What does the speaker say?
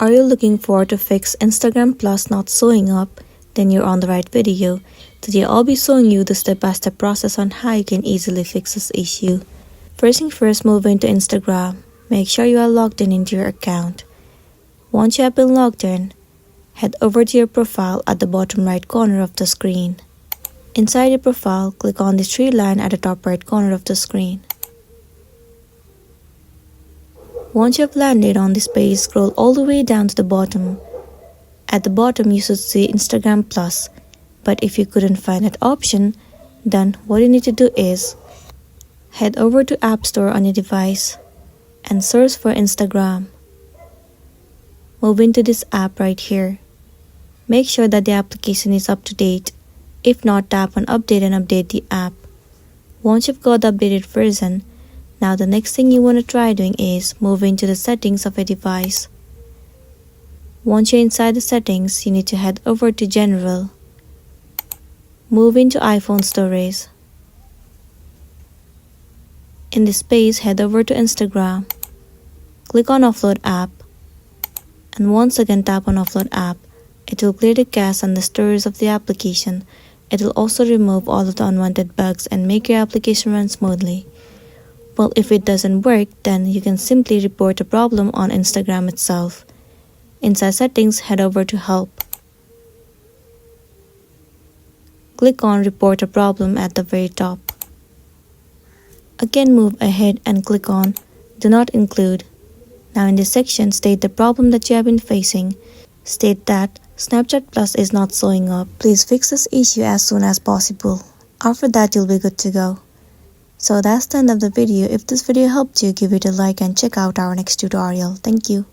Are you looking for to fix Instagram Plus not showing up? Then you're on the right video. Today I'll be showing you the step-by-step process on how you can easily fix this issue. First thing first, move into Instagram. Make sure you are logged in into your account. Once you have been logged in, head over to your profile at the bottom right corner of the screen. Inside your profile, click on the three line at the top right corner of the screen. Once you have landed on this page, scroll all the way down to the bottom. At the bottom, you should see Instagram Plus. But if you couldn't find that option, then what you need to do is head over to App Store on your device and search for Instagram. Move into this app right here. Make sure that the application is up to date. If not, tap on Update and update the app. Once you've got the updated version, now the next thing you want to try doing is move into the settings of your device. Once you're inside the settings, you need to head over to General. Move into iPhone storage. In this page, head over to Instagram. Click on Offload app. And once again tap on Offload app. It will clear the cache and the storage of the application. It will also remove all of the unwanted bugs and make your application run smoothly. Well, if it doesn't work, then you can simply report the problem on Instagram itself. Inside settings, head over to help. Click on report a problem at the very top. Again, move ahead and click on do not include. Now in this section, state the problem that you have been facing. State that Snapchat Plus is not showing up. Please fix this issue as soon as possible. After that, you'll be good to go. So that's the end of the video. If this video helped you, give it a like and check out our next tutorial. Thank you.